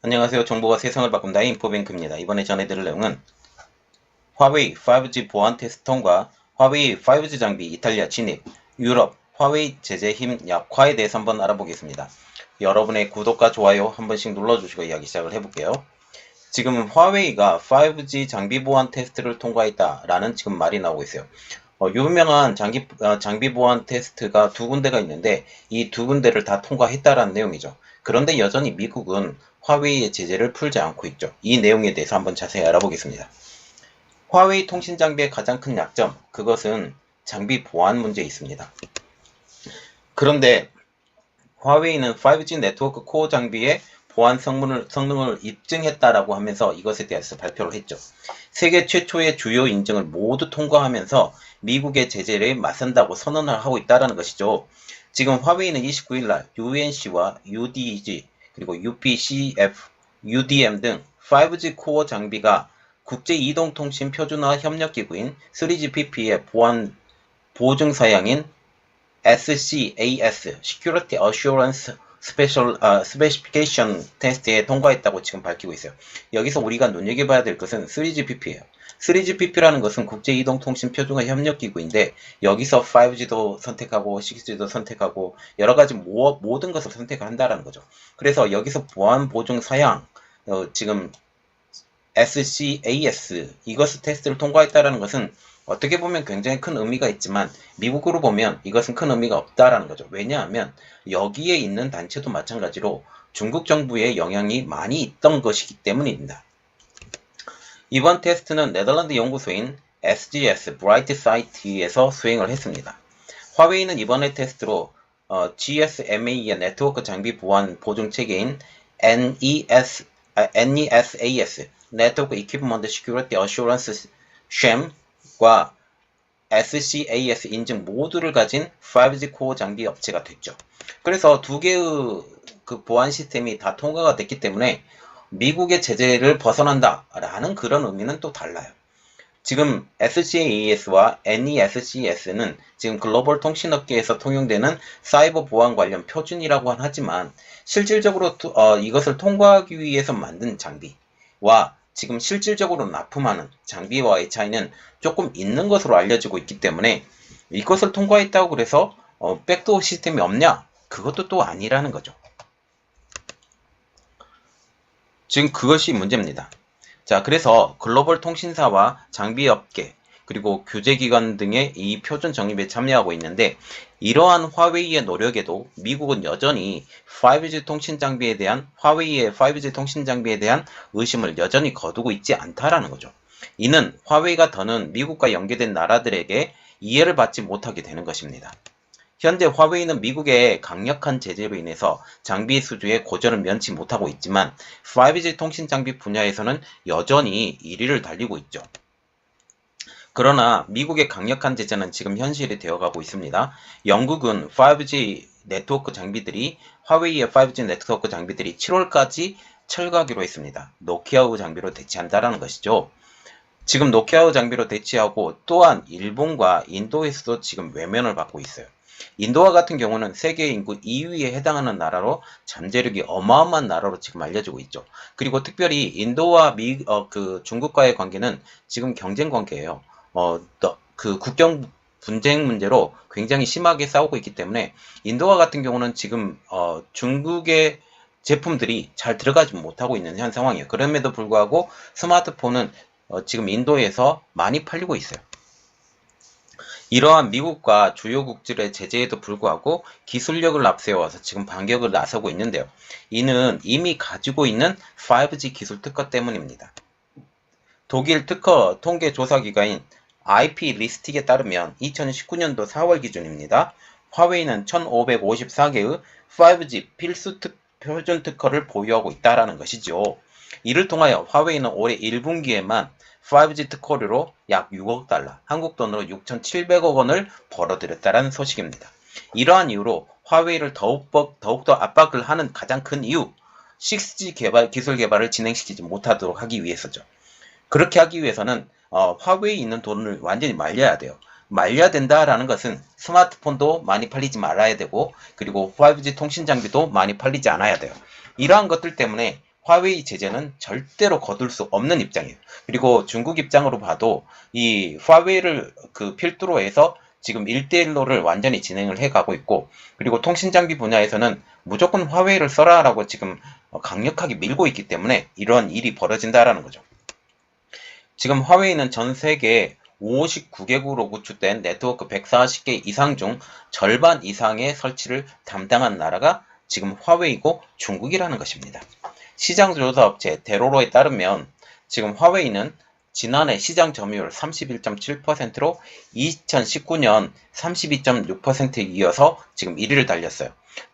안녕하세요. 정보가 세상을 바꾼다 인포뱅크입니다. 이번에 전해드릴 내용은 화웨이 5G 보안 테스트 통과, 화웨이 5G 장비 이탈리아 진입, 유럽 화웨이 제재 힘 약화에 대해서 한번 알아보겠습니다. 여러분의 구독과 좋아요 한 번씩 눌러주시고 이야기 시작을 해볼게요. 지금 화웨이가 5G 장비 보안 테스트를 통과했다라는 지금 말이 나오고 있어요. 유명한 장비 보안 테스트가 두 군데가 있는데 이 두 군데를 다 통과했다라는 내용이죠. 그런데 여전히 미국은 화웨이의 제재를 풀지 않고 있죠. 이 내용에 대해서 한번 자세히 알아보겠습니다. 화웨이 통신 장비의 가장 큰 약점, 그것은 장비 보안 문제에 있습니다. 그런데 화웨이는 5G 네트워크 코어 장비의 보안 성능을 입증했다라고 하면서 이것에 대해서 발표를 했죠. 세계 최초의 주요 인증을 모두 통과하면서 미국의 제재를 맞선다고 선언을 하고 있다는 것이죠. 지금 화웨이는 29일 날 UNC와 UDG 그리고 UPCF, UDM 등 5G 코어 장비가 국제 이동통신 표준화 협력기구인 3GPP의 보안 보증 사양인 SCAS (Security Assurance Specification Test에 통과했다고 지금 밝히고 있어요. 여기서 우리가 눈여겨봐야 될 것은 3GPP예요. 3GPP라는 것은 국제이동통신 표준화 협력기구인데 여기서 5G도 선택하고 6G도 선택하고 여러가지 모든 것을 선택한다는 거죠. 그래서 여기서 보안 보증 사양 지금 SCAS 이것을 테스트를 통과했다는 것은 어떻게 보면 굉장히 큰 의미가 있지만 미국으로 보면 이것은 큰 의미가 없다라는 거죠. 왜냐하면 여기에 있는 단체도 마찬가지로 중국 정부의 영향이 많이 있던 것이기 때문입니다. 이번 테스트는 네덜란드 연구소인 SGS 브라이트사이트에서 수행을 했습니다. 화웨이는 이번의 테스트로 GSMA의 네트워크 장비 보안 보증 체계인 NESAS Network Equipment Security Assurance Schem과 SCAS 인증 모두를 가진 5G 코어 장비 업체가 됐죠. 그래서 두 개의 그 보안 시스템이 다 통과가 됐기 때문에 미국의 제재를 벗어난다라는 그런 의미는 또 달라요. 지금 SCAS와 NESCS는 지금 글로벌 통신업계에서 통용되는 사이버 보안 관련 표준이라고 하지만 실질적으로 이것을 통과하기 위해서 만든 장비와 지금 실질적으로 납품하는 장비와의 차이는 조금 있는 것으로 알려지고 있기 때문에 이것을 통과했다고 그래서 백도어 시스템이 없냐? 그것도 또 아니라는 거죠. 지금 그것이 문제입니다. 자, 그래서 글로벌 통신사와 장비업계 그리고 교제기관 등의 이 표준 정립에 참여하고 있는데 이러한 화웨이의 노력에도 미국은 여전히 5G 통신 장비에 대한 화웨이의 5G 통신 장비에 대한 의심을 여전히 거두고 있지 않다라는 거죠. 이는 화웨이가 더는 미국과 연계된 나라들에게 이해를 받지 못하게 되는 것입니다. 현재 화웨이는 미국의 강력한 제재로 인해서 장비 수주의 고전을 면치 못하고 있지만 5G 통신 장비 분야에서는 여전히 1위를 달리고 있죠. 그러나 미국의 강력한 제재는 지금 현실이 되어가고 있습니다. 영국은 5G 네트워크 장비들이 화웨이의 5G 네트워크 장비들이 7월까지 철거하기로 했습니다. 노키아의 장비로 대체한다라는 것이죠. 지금 노키아의 장비로 대체하고 또한 일본과 인도에서도 지금 외면을 받고 있어요. 인도와 같은 경우는 세계 인구 2위에 해당하는 나라로 잠재력이 어마어마한 나라로 지금 알려지고 있죠. 그리고 특별히 인도와 중국과의 관계는 지금 경쟁 관계예요. 그 국경 분쟁 문제로 굉장히 심하게 싸우고 있기 때문에 인도와 같은 경우는 지금 중국의 제품들이 잘 들어가지 못하고 있는 현 상황이에요. 그럼에도 불구하고 스마트폰은 지금 인도에서 많이 팔리고 있어요. 이러한 미국과 주요국들의 제재에도 불구하고 기술력을 앞세워서 지금 반격을 나서고 있는데요. 이는 이미 가지고 있는 5G 기술 특허 때문입니다. 독일 특허 통계 조사 기관인 IP 리스틱에 따르면 2019년도 4월 기준입니다. 화웨이는 1554개의 5G 필수 표준 특허를 보유하고 있다는 것이죠. 이를 통하여 화웨이는 올해 1분기에만 5G 특허료로 약 6억 달러, 한국 돈으로 6,700억 원을 벌어들였다는 소식입니다. 이러한 이유로 화웨이를 더욱더 압박을 하는 가장 큰 이유, 6G 기술 개발을 진행시키지 못하도록 하기 위해서죠. 그렇게 하기 위해서는 화웨이에 있는 돈을 완전히 말려야 돼요. 말려야 된다라는 것은 스마트폰도 많이 팔리지 말아야 되고 그리고 5G 통신 장비도 많이 팔리지 않아야 돼요. 이러한 것들 때문에 화웨이 제재는 절대로 거둘 수 없는 입장이에요. 그리고 중국 입장으로 봐도 이 화웨이를 그 필두로 해서 지금 1대1로를 완전히 진행을 해가고 있고, 그리고 통신장비 분야에서는 무조건 화웨이를 써라라고 지금 강력하게 밀고 있기 때문에 이런 일이 벌어진다라는 거죠. 지금 화웨이는 전 세계 59개국으로 구축된 네트워크 140개 이상 중 절반 이상의 설치를 담당한 나라가 지금 화웨이고 중국이라는 것입니다. 시장조사업체 데로로에 따르면 지금 화웨이는 지난해 시장 점유율 31.7%로 2019년 32.6%에 이어서 지금 1위를 달렸어요.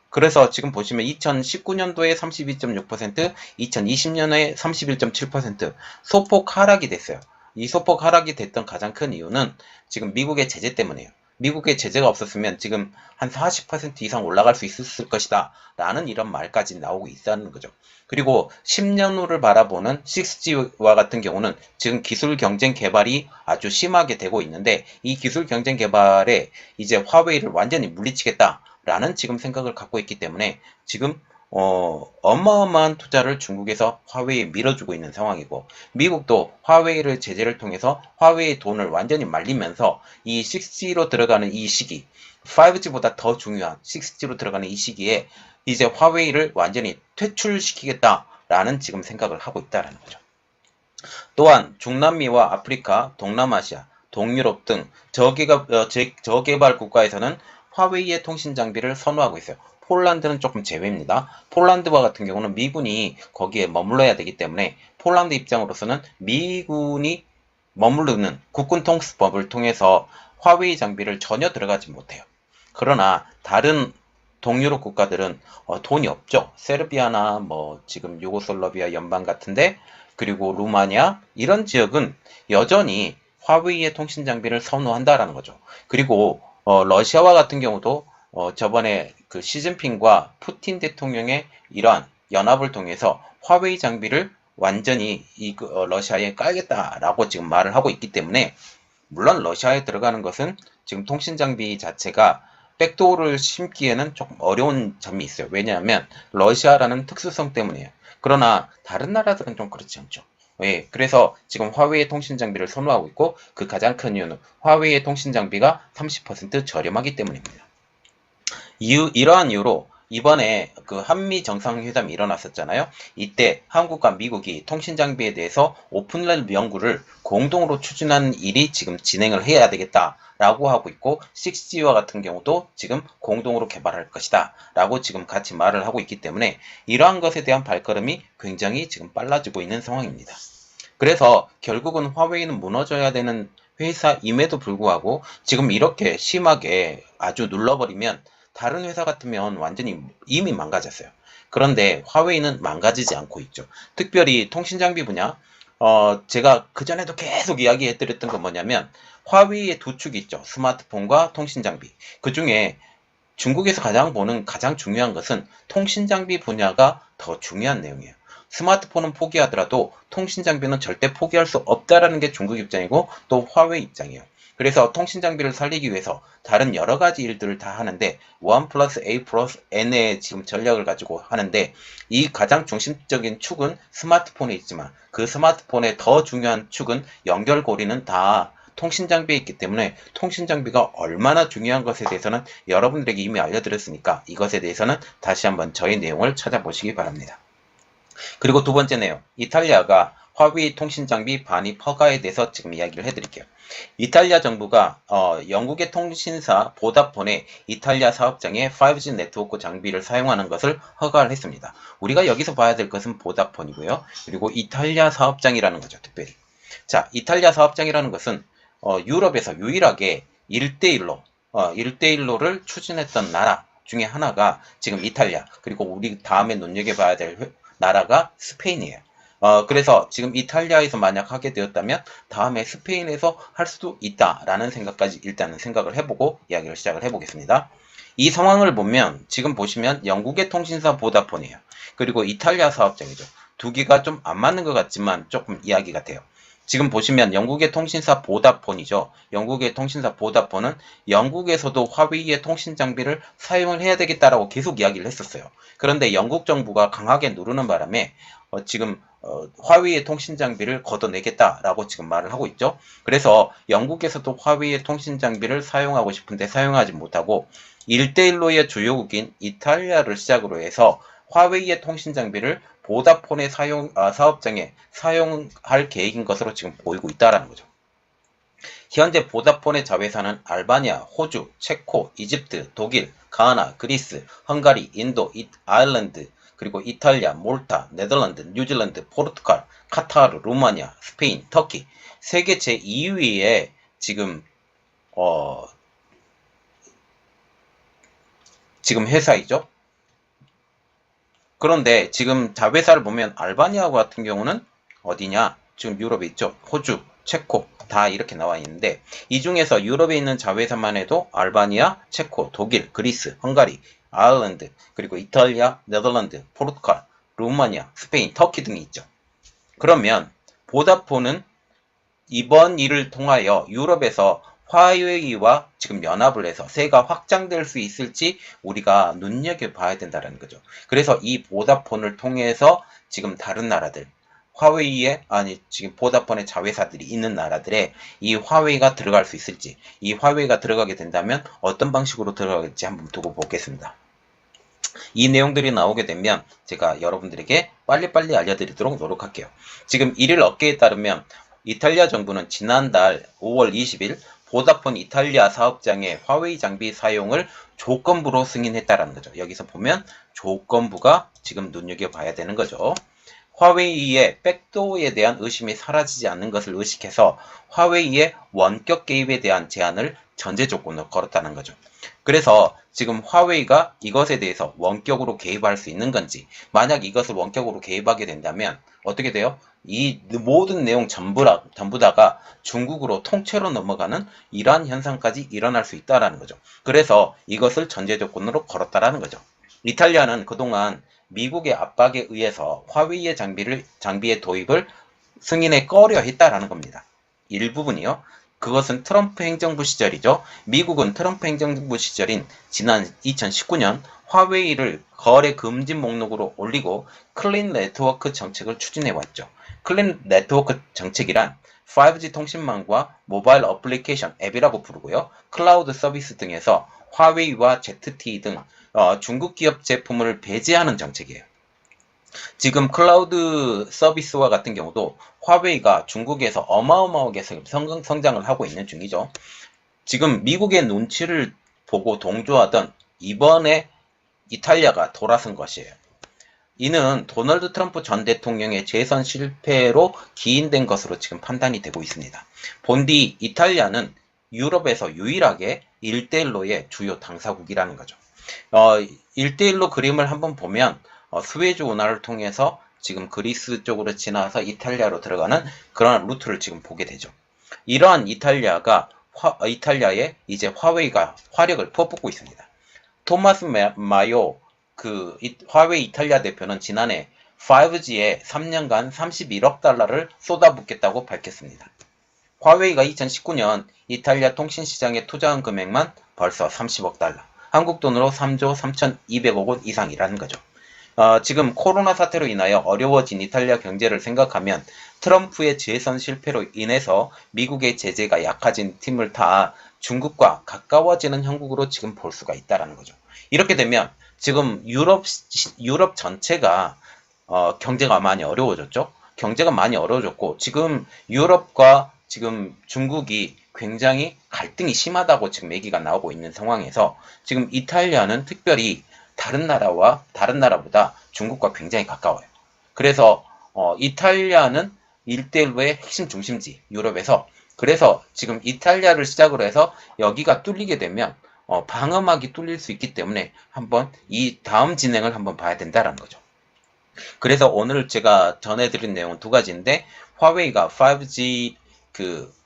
그래서 지금 보시면 2019년도에 32.6%, 2020년에 31.7% 소폭 하락이 됐어요. 이 소폭 하락이 됐던 가장 큰 이유는 지금 미국의 제재 때문이에요. 미국의 제재가 없었으면 지금 한 40% 이상 올라갈 수 있었을 것이다 라는 이런 말까지 나오고 있다는 거죠. 그리고 10년 후를 바라보는 6G와 같은 경우는 지금 기술 경쟁 개발이 아주 심하게 되고 있는데, 이 기술 경쟁 개발에 이제 화웨이를 완전히 물리치겠다 라는 지금 생각을 갖고 있기 때문에 지금 어마어마한 투자를 중국에서 화웨이에 밀어주고 있는 상황이고, 미국도 화웨이를 제재를 통해서 화웨이의 돈을 완전히 말리면서 이 6G로 들어가는 이 시기, 5G보다 더 중요한 6G로 들어가는 이 시기에 이제 화웨이를 완전히 퇴출시키겠다라는 지금 생각을 하고 있다는 거죠. 또한 중남미와 아프리카, 동남아시아, 동유럽 등 저개발 국가에서는 화웨이의 통신 장비를 선호하고 있어요. 폴란드는 조금 제외입니다. 폴란드와 같은 경우는 미군이 거기에 머물러야 되기 때문에 폴란드 입장으로서는 미군이 머무르는 국군 통수법을 통해서 화웨이 장비를 전혀 들어가지 못해요. 그러나 다른 동유럽 국가들은 돈이 없죠. 세르비아나 뭐 지금 유고슬라비아 연방 같은데, 그리고 루마니아 이런 지역은 여전히 화웨이의 통신 장비를 선호한다라는 거죠. 그리고 러시아와 같은 경우도 저번에 그 시진핑과 푸틴 대통령의 이러한 연합을 통해서 화웨이 장비를 완전히 러시아에 깔겠다라고 지금 말을 하고 있기 때문에, 물론 러시아에 들어가는 것은 지금 통신 장비 자체가 백도어를 심기에는 조금 어려운 점이 있어요. 왜냐하면 러시아라는 특수성 때문이에요. 그러나 다른 나라들은 좀 그렇지 않죠. 예, 그래서 지금 화웨이의 통신 장비를 선호하고 있고, 그 가장 큰 이유는 화웨이의 통신 장비가 30% 저렴하기 때문입니다. 이러한 이유로 이번에 그 한미 정상회담이 일어났었잖아요. 이때 한국과 미국이 통신 장비에 대해서 오픈랩 연구를 공동으로 추진하는 일이 지금 진행을 해야 되겠다라고 하고 있고, 6G와 같은 경우도 지금 공동으로 개발할 것이다 라고 지금 같이 말을 하고 있기 때문에 이러한 것에 대한 발걸음이 굉장히 지금 빨라지고 있는 상황입니다. 그래서 결국은 화웨이는 무너져야 되는 회사임에도 불구하고 지금 이렇게 심하게 아주 눌러버리면 다른 회사 같으면 완전히 이미 망가졌어요. 그런데 화웨이는 망가지지 않고 있죠. 특별히 통신장비 분야, 제가 그전에도 계속 이야기해드렸던 건 뭐냐면, 화웨이의 두 축이 있죠. 스마트폰과 통신장비. 그 중에 중국에서 보는 가장 중요한 것은 통신장비 분야가 더 중요한 내용이에요. 스마트폰은 포기하더라도 통신장비는 절대 포기할 수 없다라는 게 중국 입장이고 또 화웨이 입장이에요. 그래서 통신장비를 살리기 위해서 다른 여러 가지 일들을 다 하는데, 1 플러스 A 플러스 N의 지금 전략을 가지고 하는데, 이 가장 중심적인 축은 스마트폰에 있지만 그 스마트폰의 더 중요한 축은 연결고리는 다 통신장비에 있기 때문에, 통신장비가 얼마나 중요한 것에 대해서는 여러분들에게 이미 알려드렸으니까 이것에 대해서는 다시 한번 저희 내용을 찾아보시기 바랍니다. 그리고 두 번째 내용, 이탈리아가 화웨이 통신장비 반입 허가에 대해서 지금 이야기를 해드릴게요. 이탈리아 정부가 영국의 통신사 보다폰의 이탈리아 사업장에 5G 네트워크 장비를 사용하는 것을 허가를 했습니다. 우리가 여기서 봐야 될 것은 보다폰이고요. 그리고 이탈리아 사업장이라는 거죠, 특별히. 자, 이탈리아 사업장이라는 것은 유럽에서 유일하게 1대1로를 추진했던 나라 중에 하나가 지금 이탈리아, 그리고 우리 다음에 눈여겨봐야 될 나라가 스페인이에요. 그래서 지금 이탈리아에서 만약 하게 되었다면 다음에 스페인에서 할 수도 있다라는 생각까지 일단은 생각을 해보고 이야기를 시작을 해보겠습니다. 이 상황을 보면 지금 보시면 영국의 통신사 보다폰이에요. 그리고 이탈리아 사업장이죠. 두 개가 좀 안 맞는 것 같지만 조금 이야기가 돼요. 지금 보시면 영국의 통신사 보다폰이죠. 영국의 통신사 보다폰은 영국에서도 화웨이의 통신 장비를 사용을 해야 되겠다라고 계속 이야기를 했었어요. 그런데 영국 정부가 강하게 누르는 바람에 지금 화웨이의 통신 장비를 걷어내겠다라고 지금 말을 하고 있죠. 그래서 영국에서도 화웨이의 통신 장비를 사용하고 싶은데 사용하지 못하고 1대1로의 주요국인 이탈리아를 시작으로 해서 화웨이의 통신 장비를 보다폰의 사업장에 사용할 계획인 것으로 지금 보이고 있다는 거죠. 현재 보다폰의 자회사는 알바니아, 호주, 체코, 이집트, 독일, 가나, 그리스, 헝가리, 인도, 아일랜드, 그리고 이탈리아, 몰타, 네덜란드, 뉴질랜드, 포르투갈, 카타르, 루마니아, 스페인, 터키 세계 제2위의 지금 지금 회사이죠. 그런데 지금 자회사를 보면 알바니아 같은 경우는 어디냐? 지금 유럽에 있죠. 호주, 체코 다 이렇게 나와 있는데 이 중에서 유럽에 있는 자회사만 해도 알바니아, 체코, 독일, 그리스, 헝가리, 아일랜드, 그리고 이탈리아, 네덜란드, 포르투갈, 루마니아, 스페인, 터키 등이 있죠. 그러면 보다폰은 이번 일을 통하여 유럽에서 화웨이와 지금 연합을 해서 세가 확장될 수 있을지 우리가 눈여겨봐야 된다는 거죠. 그래서 이 보다폰을 통해서 지금 다른 나라들, 지금 보다폰의 자회사들이 있는 나라들에 이 화웨이가 들어갈 수 있을지, 이 화웨이가 들어가게 된다면 어떤 방식으로 들어갈지 한번 두고 보겠습니다. 이 내용들이 나오게 되면 제가 여러분들에게 빨리빨리 알려드리도록 노력할게요. 지금 1일 업계에 따르면 이탈리아 정부는 지난달 5월 20일 보다폰 이탈리아 사업장의 화웨이 장비 사용을 조건부로 승인했다라는 거죠. 여기서 보면 조건부가 지금 눈여겨봐야 되는 거죠. 화웨이의 백도어에 대한 의심이 사라지지 않는 것을 의식해서 화웨이의 원격 개입에 대한 제한을 전제 조건으로 걸었다는 거죠. 그래서 지금 화웨이가 이것에 대해서 원격으로 개입할 수 있는 건지, 만약 이것을 원격으로 개입하게 된다면 어떻게 돼요? 이 모든 내용 전부 다가 중국으로 통째로 넘어가는 이러한 현상까지 일어날 수 있다는 거죠. 그래서 이것을 전제 조건으로 걸었다는 거죠. 이탈리아는 그동안 미국의 압박에 의해서 화웨이의 장비의 도입을 승인에 꺼려 했다라는 겁니다. 일부분이요. 그것은 트럼프 행정부 시절이죠. 미국은 트럼프 행정부 시절인 지난 2019년 화웨이를 거래 금지 목록으로 올리고 클린 네트워크 정책을 추진해왔죠. 클린 네트워크 정책이란 5G 통신망과 모바일 어플리케이션 앱이라고 부르고요. 클라우드 서비스 등에서 화웨이와 ZTE 등 중국 기업 제품을 배제하는 정책이에요. 지금 클라우드 서비스와 같은 경우도 화웨이가 중국에서 어마어마하게 성장을 하고 있는 중이죠. 지금 미국의 눈치를 보고 동조하던 이번에 이탈리아가 돌아선 것이에요. 이는 도널드 트럼프 전 대통령의 재선 실패로 기인된 것으로 지금 판단이 되고 있습니다. 본디 이탈리아는 유럽에서 유일하게 1대1로의 주요 당사국이라는 거죠. 1대1로 그림을 한번 보면 스웨즈 운하를 통해서 지금 그리스 쪽으로 지나서 이탈리아로 들어가는 그런 루트를 지금 보게 되죠. 이러한 이탈리아에 이제 화웨이가 화력을 퍼붓고 있습니다. 토마스 마요 화웨이 이탈리아 대표는 지난해 5G에 3년간 31억 달러를 쏟아붓겠다고 밝혔습니다. 화웨이가 2019년 이탈리아 통신시장에 투자한 금액만 벌써 30억 달러, 한국 돈으로 3조 3,200억 원 이상이라는 거죠. 지금 코로나 사태로 인하여 어려워진 이탈리아 경제를 생각하면 트럼프의 재선 실패로 인해서 미국의 제재가 약해진 팀을 타 중국과 가까워지는 형국으로 지금 볼 수가 있다는 거죠. 이렇게 되면 지금 유럽 전체가 경제가 많이 어려워졌죠. 경제가 많이 어려워졌고 지금 유럽과 지금 중국이 굉장히 갈등이 심하다고 지금 얘기가 나오고 있는 상황에서 지금 이탈리아는 특별히 다른 나라보다 중국과 굉장히 가까워요. 그래서 이탈리아는 1대1로의 핵심 중심지 유럽에서 그래서 지금 이탈리아를 시작으로 해서 여기가 뚫리게 되면 방어막이 뚫릴 수 있기 때문에 한번 이 다음 진행을 한번 봐야 된다는 거죠. 그래서 오늘 제가 전해드린 내용은 두 가지인데 화웨이가 5G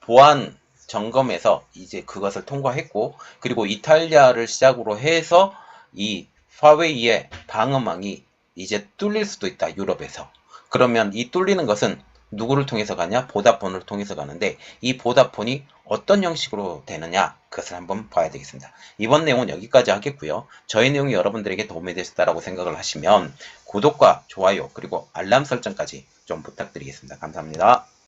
보안 점검에서 이제 그것을 통과했고 그리고 이탈리아를 시작으로 해서 이 화웨이의 방어망이 이제 뚫릴 수도 있다 유럽에서. 그러면 이 뚫리는 것은 누구를 통해서 가냐? 보다폰을 통해서 가는데 이 보다폰이 어떤 형식으로 되느냐? 그것을 한번 봐야 되겠습니다. 이번 내용은 여기까지 하겠고요. 저희 내용이 여러분들에게 도움이 되셨다고 생각을 하시면 구독과 좋아요 그리고 알람 설정까지 좀 부탁드리겠습니다. 감사합니다.